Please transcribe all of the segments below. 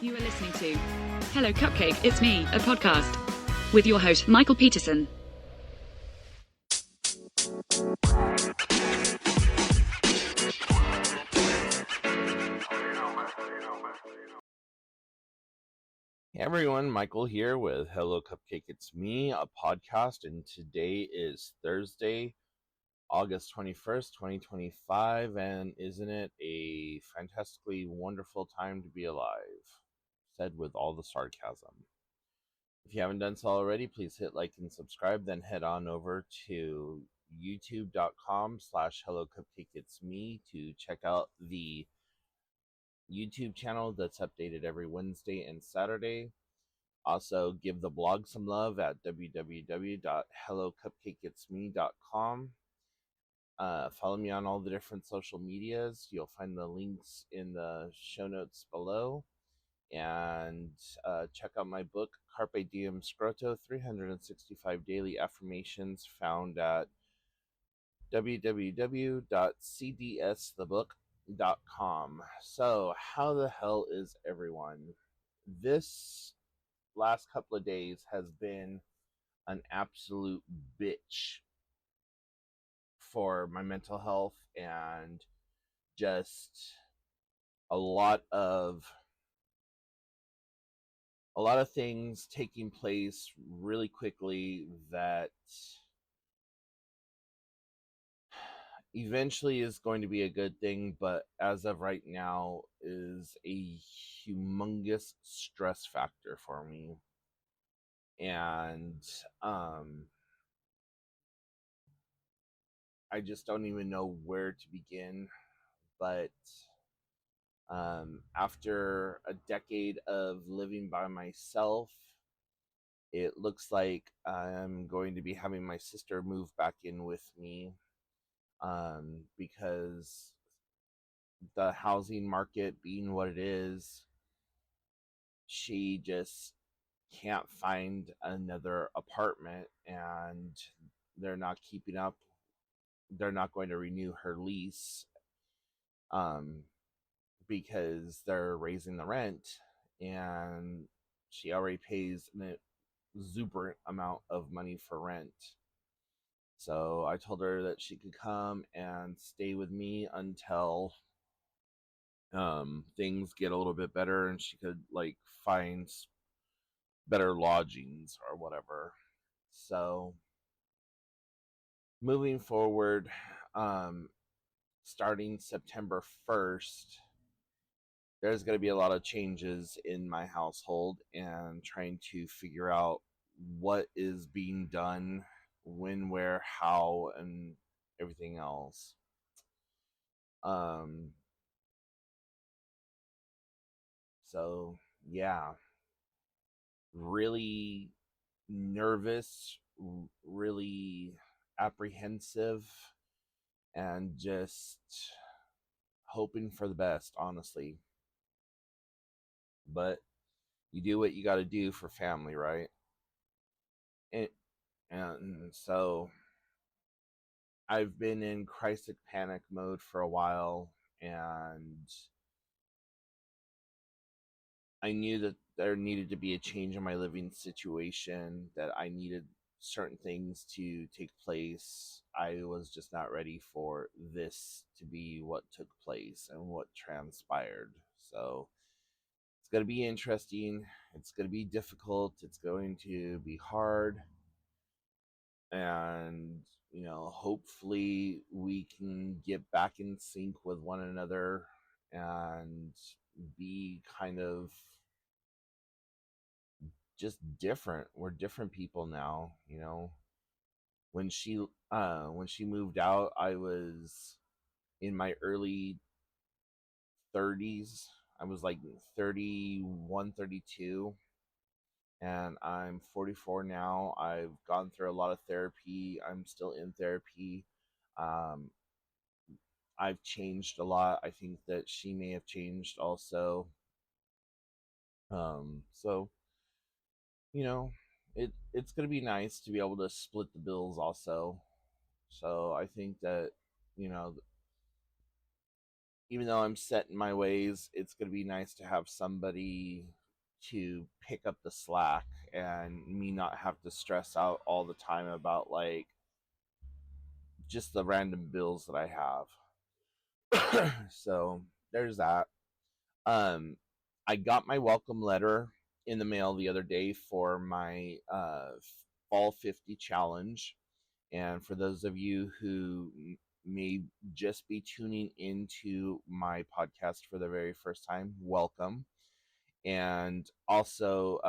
You are listening to Hello Cupcake, It's Me, a podcast with your host, Michael Peterson. Hey everyone, Michael here with Hello Cupcake, It's Me, a podcast, and today is Thursday, August 21st, 2025, and isn't it a fantastically wonderful time to be alive? Said with all the sarcasm. If you haven't done so already, please hit like and subscribe, then head on over to youtube.com/hellocupcakeitsme to check out the YouTube channel that's updated every Wednesday and Saturday. Also, give the blog some love at www.hellocupcakeitsme.com. Follow me on all the different social medias. You'll find the links in the show notes below. And check out my book, Carpe Diem Scroto, 365 Daily Affirmations, found at www.cdsthebook.com. So, how the hell is everyone? This last couple of days has been an absolute bitch for my mental health, and just a lot of things taking place really quickly that eventually is going to be a good thing, but as of right now is a humongous stress factor for me. And I just don't even know where to begin. But after a decade of living by myself, it looks like I'm going to be having my sister move back in with me, because the housing market being what it is, she just can't find another apartment, and they're not keeping up. They're not going to renew her lease, because they're raising the rent, and she already pays an exuberant amount of money for rent. So I told her that she could come and stay with me until things get a little bit better and she could like find better lodgings or whatever. So moving forward, starting September 1st, there's going to be a lot of changes in my household, and trying to figure out what is being done, when, where, how, and everything else. So yeah, really nervous, really apprehensive, and just hoping for the best, honestly. But you do what you got to do for family, right? And so I've been in crisis panic mode for a while, and I knew that there needed to be a change in my living situation, that I needed certain things to take place. I was just not ready for this to be what took place and what transpired. So it's going to be interesting. It's going to be difficult. It's going to be hard. And, hopefully we can get back in sync with one another and be kind of just different. We're different people now. When she moved out, I was in my early 30s. I was like 31, 32, and I'm 44 now. I've gone through a lot of therapy. I'm still in therapy. um I've changed a lot. I think that she may have changed also. So it's gonna be nice to be able to split the bills also. So I think that you know even though I'm set in my ways, it's going to be nice to have somebody to pick up the slack and me not have to stress out all the time about like just the random bills that I have. So there's that. Um, I got my welcome letter in the mail the other day for my Fall 50 challenge. And for those of you who may just be tuning into my podcast for the very first time, welcome. And also,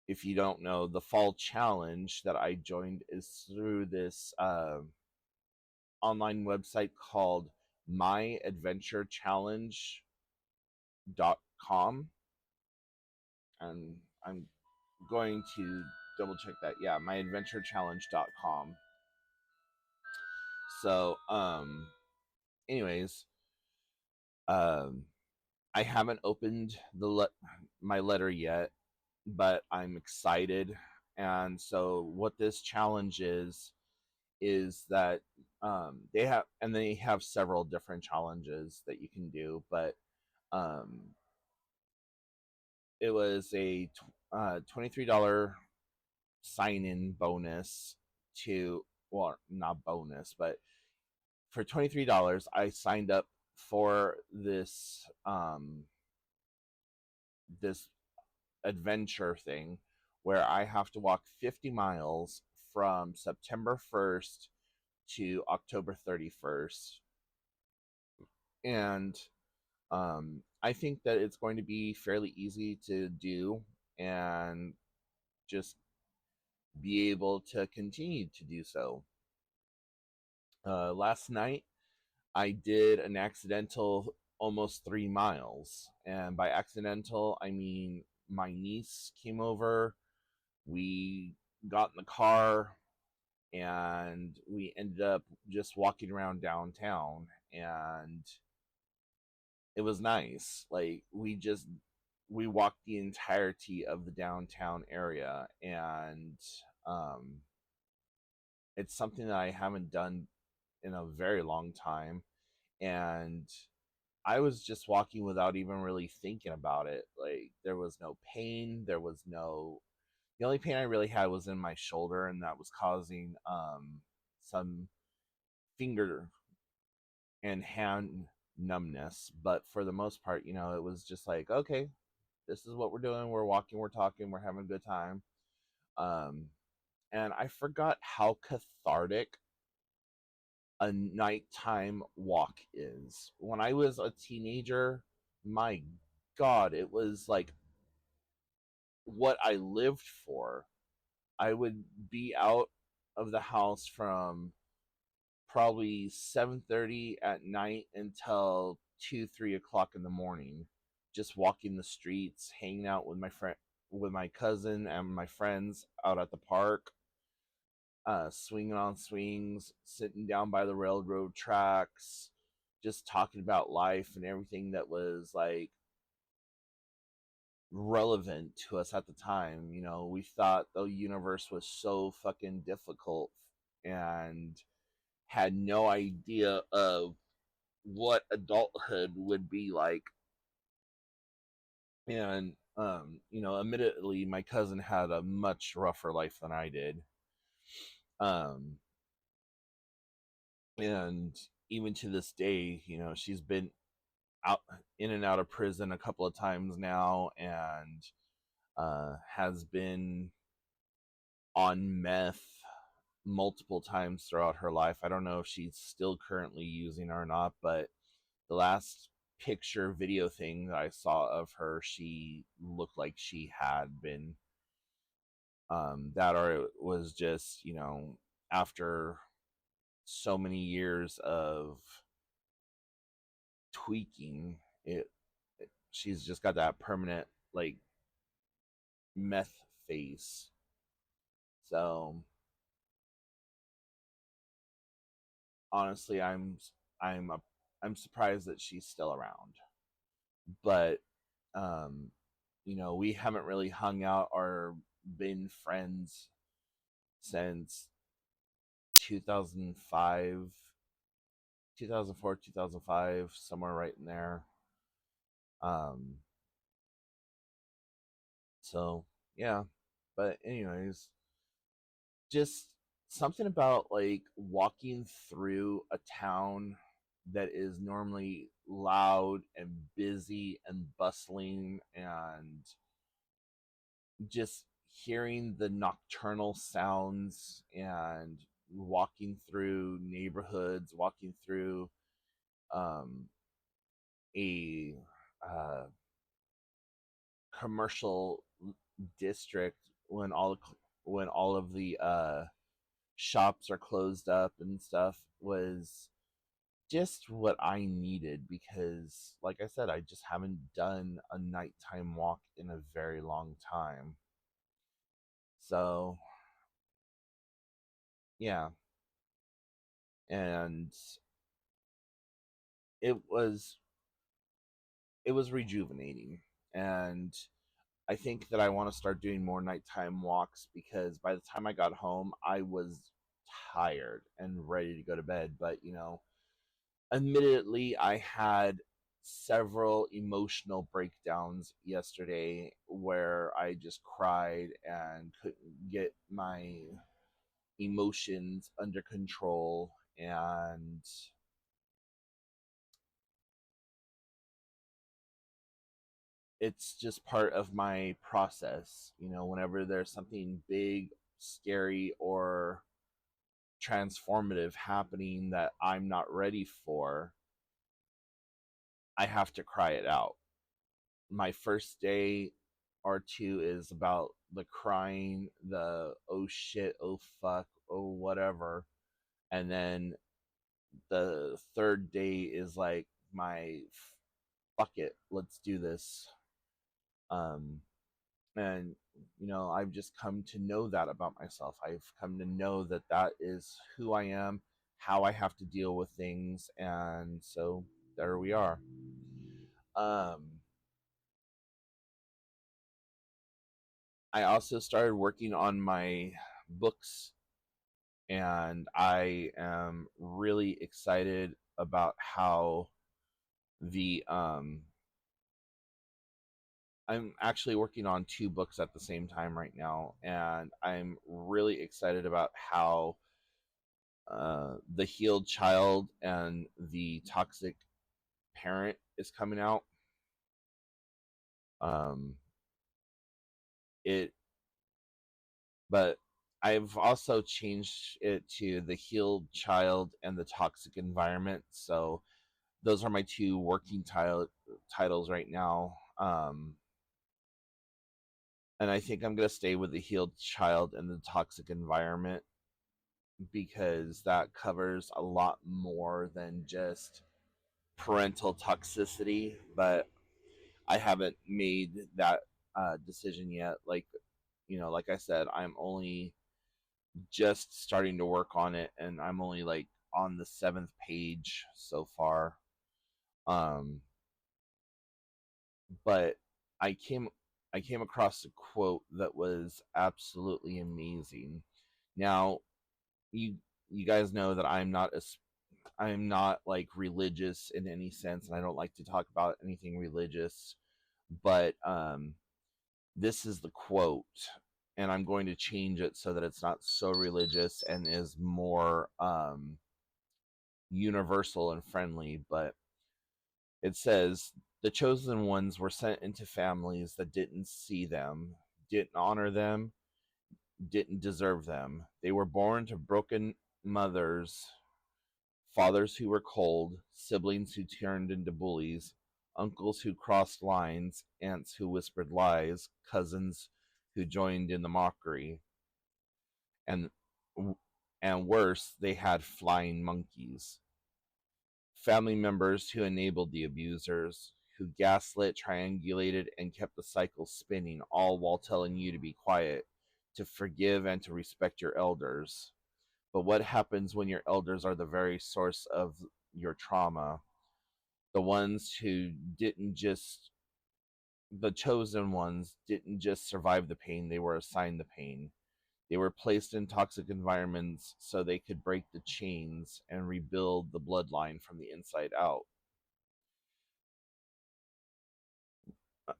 if you don't know, the Fall Challenge that I joined is through this online website called myadventurechallenge.com, and I'm going to double check that. Yeah, myadventurechallenge.com. So, anyways, um, I haven't opened my letter yet, but I'm excited. And so, what this challenge is that they have several different challenges that you can do, but um, it was a $23 sign-in bonus to, well, not bonus, but for $23 I signed up for this adventure thing where I have to walk 50 miles from September 1st to October 31st. And I think that it's going to be fairly easy to do and just be able to continue to do so. Last night, I did an accidental almost 3 miles. And by accidental, I mean my niece came over, we got in the car, and we ended up just walking around downtown. And it was nice. Like, we walked the entirety of the downtown area, and um, it's something that I haven't done in a very long time. And I was just walking without even really thinking about it. Like, there was no pain. The only pain I really had was in my shoulder, and that was causing some finger and hand numbness. But for the most part, it was just like, okay, this is what we're doing. We're walking, we're talking, we're having a good time. Um, and I forgot how cathartic a nighttime walk is. When I was a teenager, my God, it was like what I lived for. I would be out of the house from probably 7:30 at night until 2, 3 o'clock in the morning, just walking the streets, hanging out with with my cousin and my friends out at the park, swinging on swings, sitting down by the railroad tracks, just talking about life and everything that was like relevant to us at the time. We thought the universe was so fucking difficult and had no idea of what adulthood would be like. And admittedly, my cousin had a much rougher life than I did. Um, and even to this day, she's been out in and out of prison a couple of times now, and has been on meth multiple times throughout her life. I don't know if she's still currently using or not, but the last picture video thing that I saw of her, she looked like she had been. That, or it was just, after so many years of tweaking, she's just got that permanent like meth face. So honestly, I'm a, I'm surprised that she's still around. But um, we haven't really hung out or been friends since 2005, 2004, 2005, somewhere right in there. Um, so yeah, but anyways, just something about like walking through a town that is normally loud and busy and bustling, and just hearing the nocturnal sounds and walking through neighborhoods, walking through um, a uh, commercial district when all of the shops are closed up and stuff was just what I needed, because like I said, I just haven't done a nighttime walk in a very long time. So yeah, and it was it was rejuvenating, and I think that I want to start doing more nighttime walks, because by the time I got home I was tired and ready to go to bed. But admittedly, I had several emotional breakdowns yesterday where I just cried and couldn't get my emotions under control. And it's just part of my process. Whenever there's something big, scary, or transformative happening that I'm not ready for, I have to cry it out. My first day or two is about the crying, the oh shit, oh fuck, oh whatever. And then the third day is like my fuck it, let's do this. Um, and I've just come to know that about myself. I've come to know that that is who I am, how I have to deal with things, and so there we are. um I also started working on my books, and I am really excited about how the I'm actually working on two books at the same time right now, and I'm really excited about how the healed child and the toxic parent is coming out. Um, it, but I've also changed it to the healed child and the toxic environment. So those are my two working titles right now. And I think I'm going to stay with the healed child and the toxic environment, because that covers a lot more than just parental toxicity. But I haven't made that decision yet. Like I said, I'm only just starting to work on it, and I'm only like on the seventh page so far. Um, but I came I came across a quote that was absolutely amazing. Now, you you guys know that I'm not like religious in any sense, and I don't like to talk about anything religious. But this is the quote, and I'm going to change it so that it's not so religious and is more universal and friendly. But it says, "The chosen ones were sent into families that didn't see them, didn't honor them, didn't deserve them. They were born to broken mothers, fathers who were cold, siblings who turned into bullies, uncles who crossed lines, aunts who whispered lies, cousins who joined in the mockery, and and worse, they had flying monkeys. Family members who enabled the abusers, who gaslit, triangulated, and kept the cycle spinning, all while telling you to be quiet, to forgive, and to respect your elders. But what happens when your elders are the very source of your trauma? The ones who didn't just, the chosen ones didn't just survive the pain, they were assigned the pain. They were placed in toxic environments so they could break the chains and rebuild the bloodline from the inside out.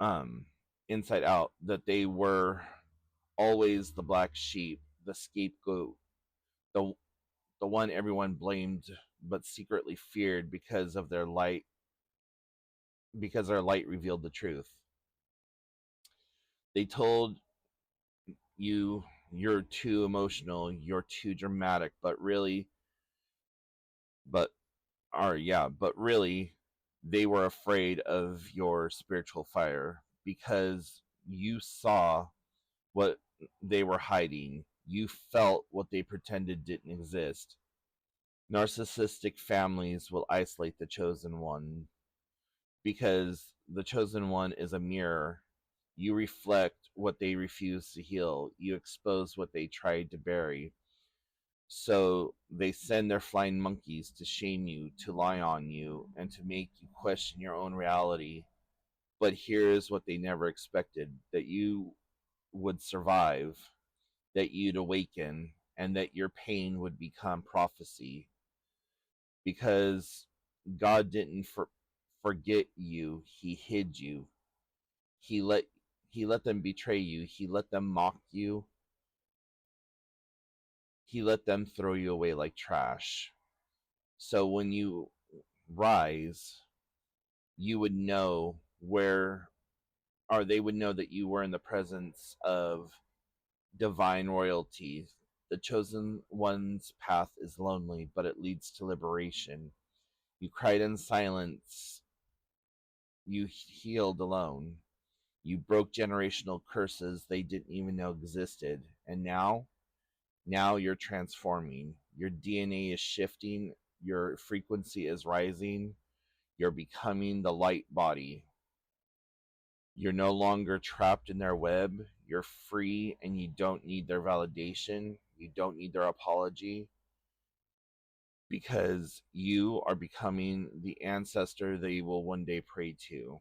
Um, Inside out, that they were always the black sheep, the scapegoat, the the one everyone blamed but secretly feared because their light revealed the truth. They told you you're too emotional, you're too dramatic, but really but but really they were afraid of your spiritual fire because you saw what they were hiding. You felt what they pretended didn't exist. Narcissistic families will isolate the chosen one because the chosen one is a mirror. You reflect what they refuse to heal. You expose what they tried to bury. So they send their flying monkeys to shame you, to lie on you, and to make you question your own reality. But here's what they never expected: that you would survive, that you'd awaken, and that your pain would become prophecy. Because God didn't forget you, He hid you. He let he let them betray you. He let them mock you. He let them throw you away like trash. So when you rise, you would know where, or they would know that you were in the presence of divine royalty. The chosen one's path is lonely, but it leads to liberation. You cried in silence. You healed alone. You broke generational curses they didn't even know existed. And now you're transforming. Your DNA is shifting. Your frequency is rising. You're becoming the light body. You're no longer trapped in their web. You're free and you don't need their validation. You don't need their apology because you are becoming the ancestor they will one day pray to.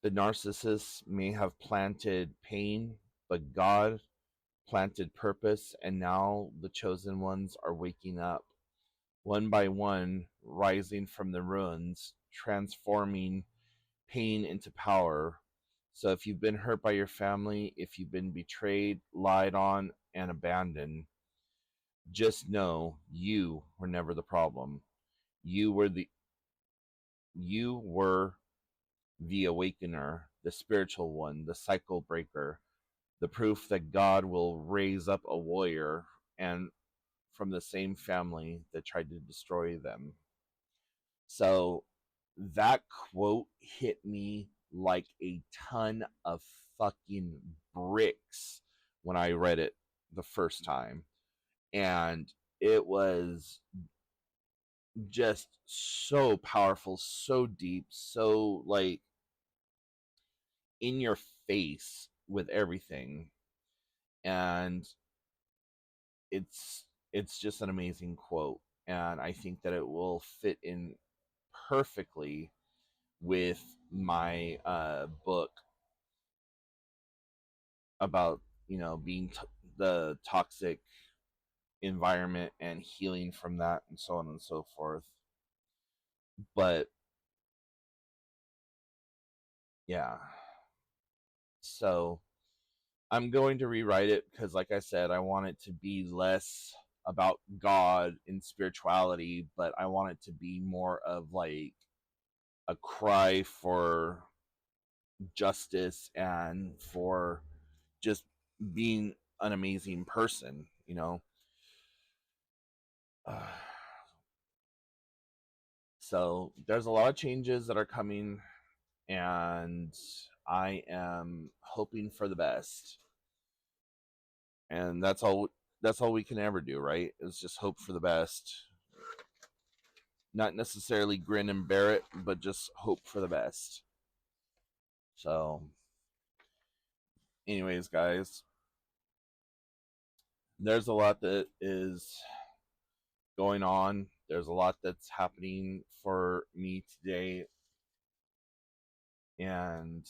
The narcissists may have planted pain, but God planted purpose, and now the chosen ones are waking up, one by one, rising from the ruins, transforming pain into power. So if you've been hurt by your family, if you've been betrayed, lied on, and abandoned, just know you were never the problem. You were the you were the awakener, the spiritual one, the cycle breaker, the proof that God will raise up a warrior and from the same family that tried to destroy them. So that quote hit me like a ton of fucking bricks when I read it the first time. And it was just so powerful, so deep, so like in your face with everything. And it's just an amazing quote, and I think that it will fit in perfectly with my book about being the toxic environment and healing from that and so on and so forth. But yeah, so I'm going to rewrite it because, like I said, I want it to be less about God and spirituality, but I want it to be more of like a cry for justice and for just being an amazing person. So there's a lot of changes that are coming, and I am hoping for the best. And that's all we can ever do, right? Is just hope for the best. Not necessarily grin and bear it, but just hope for the best. So anyways, guys, there's a lot that is going on. There's a lot that's happening for me today. and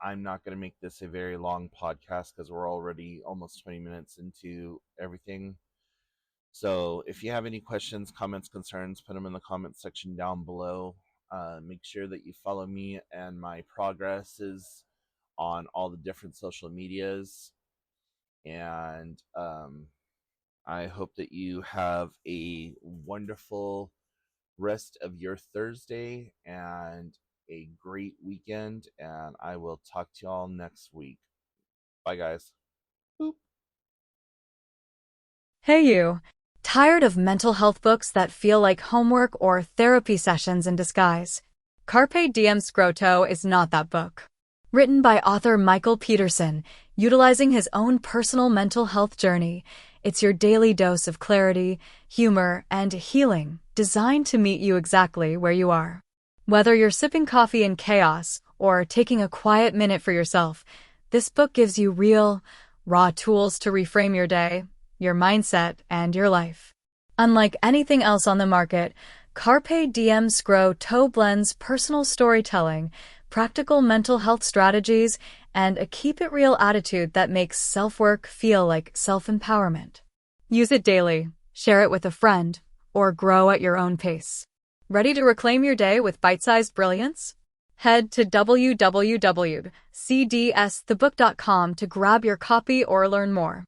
I'm not going to make this a very long podcast because we're already almost 20 minutes into everything. So if you have any questions, comments, concerns, put them in the comment section down below. Make sure that you follow me and my progresses on all the different social medias. And I hope that you have a wonderful rest of your Thursday and a great weekend. And I will talk to y'all next week. Bye, guys. Boop. Hey you! Tired of mental health books that feel like homework or therapy sessions in disguise? Carpe Diem Scroto is not that book. Written by author Michael Peterson, utilizing his own personal mental health journey, it's your daily dose of clarity, humor, and healing, designed to meet you exactly where you are. Whether you're sipping coffee in chaos or taking a quiet minute for yourself, this book gives you real, raw tools to reframe your day, your mindset, and your life. Unlike anything else on the market, Carpe Diem Scroto blends personal storytelling, practical mental health strategies, and a keep-it-real attitude that makes self-work feel like self-empowerment. Use it daily, share it with a friend, or grow at your own pace. Ready to reclaim your day with bite-sized brilliance? Head to www.cdsthebook.com to grab your copy or learn more.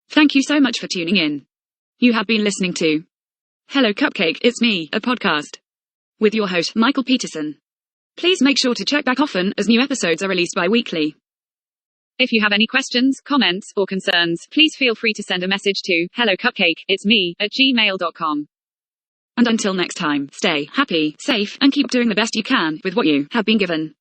Thank you so much for tuning in. You have been listening to Hello Cupcake, It's Me, a podcast with your host, Michael Peterson. Please make sure to check back often as new episodes are released bi-weekly. If you have any questions, comments, or concerns, please feel free to send a message to hellocupcakeitsme@gmail.com. And until next time, stay happy, safe, and keep doing the best you can with what you have been given.